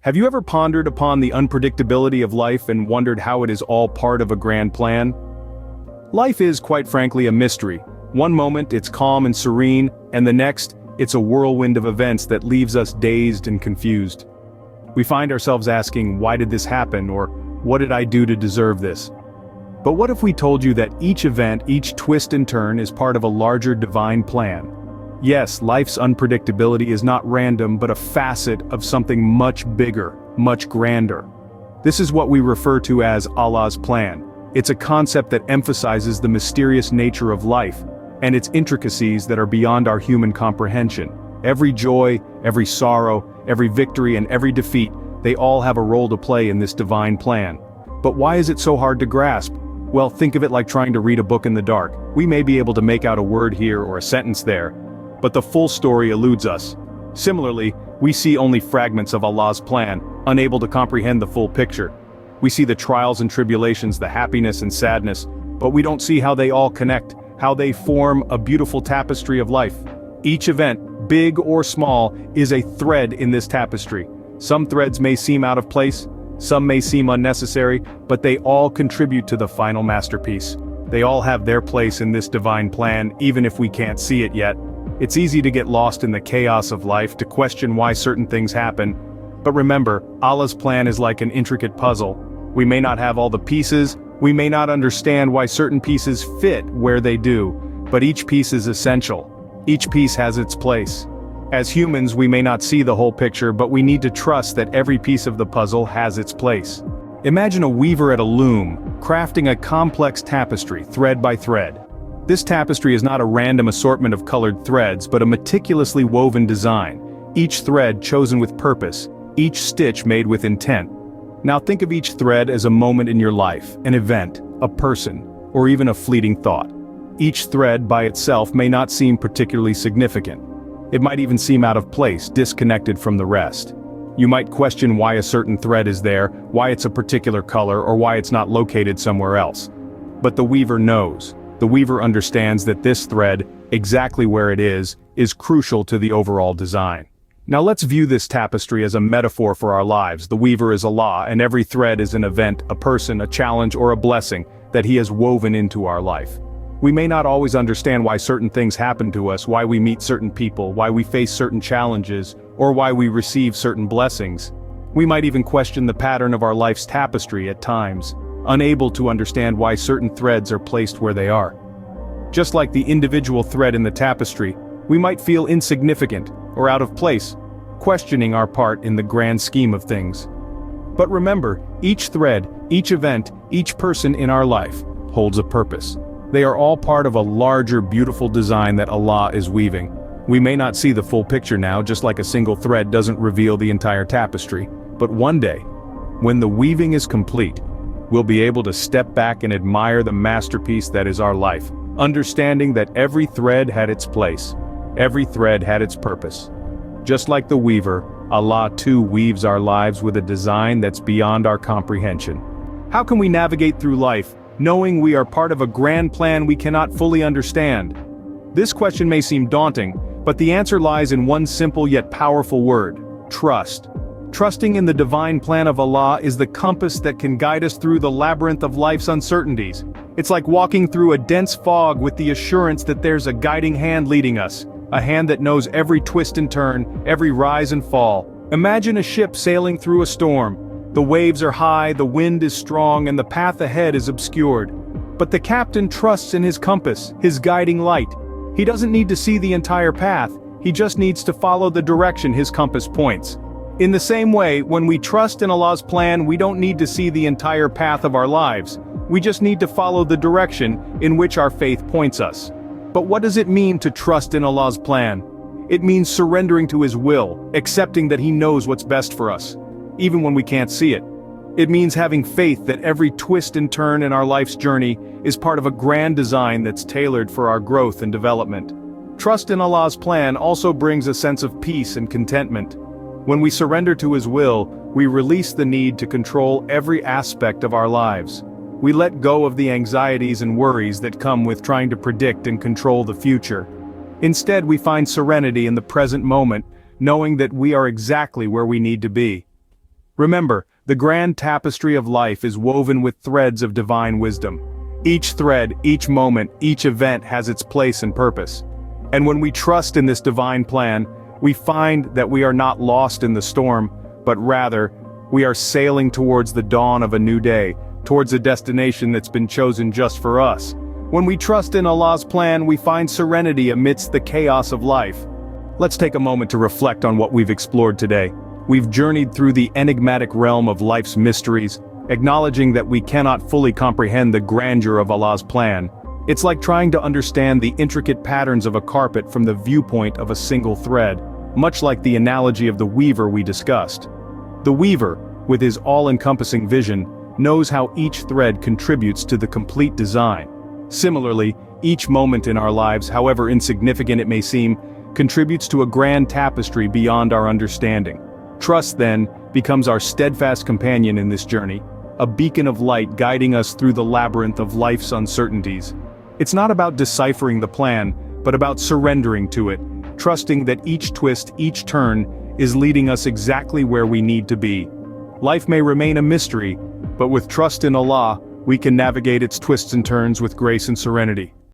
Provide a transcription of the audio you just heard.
Have you ever pondered upon the unpredictability of life and wondered how it is all part of a grand plan? Life is, quite frankly, a mystery. One moment it's calm and serene, and the next, it's a whirlwind of events that leaves us dazed and confused. We find ourselves asking, why did this happen, or what did I do to deserve this? But what if we told you that each event, each twist and turn is part of a larger divine plan? Yes, life's unpredictability is not random but a facet of something much bigger, much grander. This is what we refer to as Allah's plan. It's a concept that emphasizes the mysterious nature of life, and its intricacies that are beyond our human comprehension. Every joy, every sorrow, every victory and every defeat, they all have a role to play in this divine plan. But why is it so hard to grasp? Well, think of it like trying to read a book in the dark. We may be able to make out a word here or a sentence there, but the full story eludes us. Similarly, we see only fragments of Allah's plan, unable to comprehend the full picture. We see the trials and tribulations, the happiness and sadness, but we don't see how they all connect, how they form a beautiful tapestry of life. Each event, big or small, is a thread in this tapestry. Some threads may seem out of place, some may seem unnecessary, but they all contribute to the final masterpiece. They all have their place in this divine plan, even if we can't see it yet. It's easy to get lost in the chaos of life, to question why certain things happen. But remember, Allah's plan is like an intricate puzzle. We may not have all the pieces, we may not understand why certain pieces fit where they do, but each piece is essential. Each piece has its place. As humans, we may not see the whole picture, but we need to trust that every piece of the puzzle has its place. Imagine a weaver at a loom, crafting a complex tapestry, thread by thread. This tapestry is not a random assortment of colored threads, but a meticulously woven design, each thread chosen with purpose, each stitch made with intent. Now think of each thread as a moment in your life, an event, a person, or even a fleeting thought. Each thread by itself may not seem particularly significant. It might even seem out of place, disconnected from the rest. You might question why a certain thread is there, why it's a particular color, or why it's not located somewhere else. But the weaver knows. The weaver understands that this thread, exactly where it is crucial to the overall design. Now let's view this tapestry as a metaphor for our lives. The weaver is Allah, and every thread is an event, a person, a challenge, or a blessing that He has woven into our life. We may not always understand why certain things happen to us, why we meet certain people, why we face certain challenges, or why we receive certain blessings. We might even question the pattern of our life's tapestry at times, unable to understand why certain threads are placed where they are. Just like the individual thread in the tapestry, we might feel insignificant or out of place, questioning our part in the grand scheme of things. But remember, each thread, each event, each person in our life holds a purpose. They are all part of a larger, beautiful design that Allah is weaving. We may not see the full picture now, just like a single thread doesn't reveal the entire tapestry. But one day, when the weaving is complete, we'll be able to step back and admire the masterpiece that is our life, understanding that every thread had its place, every thread had its purpose. Just like the weaver, Allah too weaves our lives with a design that's beyond our comprehension. How can we navigate through life, knowing we are part of a grand plan we cannot fully understand? This question may seem daunting, but the answer lies in one simple yet powerful word: trust. Trusting in the divine plan of Allah is the compass that can guide us through the labyrinth of life's uncertainties. It's like walking through a dense fog with the assurance that there's a guiding hand leading us, a hand that knows every twist and turn, every rise and fall. Imagine a ship sailing through a storm. The waves are high, the wind is strong, and the path ahead is obscured. But the captain trusts in his compass, his guiding light. He doesn't need to see the entire path, he just needs to follow the direction his compass points. In the same way, when we trust in Allah's plan, we don't need to see the entire path of our lives. We just need to follow the direction in which our faith points us. But what does it mean to trust in Allah's plan? It means surrendering to His will, accepting that He knows what's best for us, even when we can't see it. It means having faith that every twist and turn in our life's journey is part of a grand design that's tailored for our growth and development. Trust in Allah's plan also brings a sense of peace and contentment. When we surrender to His will, we release the need to control every aspect of our lives. We let go of the anxieties and worries that come with trying to predict and control the future. Instead, we find serenity in the present moment, knowing that we are exactly where we need to be. Remember, the grand tapestry of life is woven with threads of divine wisdom. Each thread, each moment, each event has its place and purpose. And when we trust in this divine plan, we find that we are not lost in the storm, but rather, we are sailing towards the dawn of a new day, towards a destination that's been chosen just for us. When we trust in Allah's plan, we find serenity amidst the chaos of life. Let's take a moment to reflect on what we've explored today. We've journeyed through the enigmatic realm of life's mysteries, acknowledging that we cannot fully comprehend the grandeur of Allah's plan. It's like trying to understand the intricate patterns of a carpet from the viewpoint of a single thread, much like the analogy of the weaver we discussed. The weaver, with his all-encompassing vision, knows how each thread contributes to the complete design. Similarly, each moment in our lives, however insignificant it may seem, contributes to a grand tapestry beyond our understanding. Trust, then, becomes our steadfast companion in this journey, a beacon of light guiding us through the labyrinth of life's uncertainties. It's not about deciphering the plan, but about surrendering to it, trusting that each twist, each turn, is leading us exactly where we need to be. Life may remain a mystery, but with trust in Allah, we can navigate its twists and turns with grace and serenity.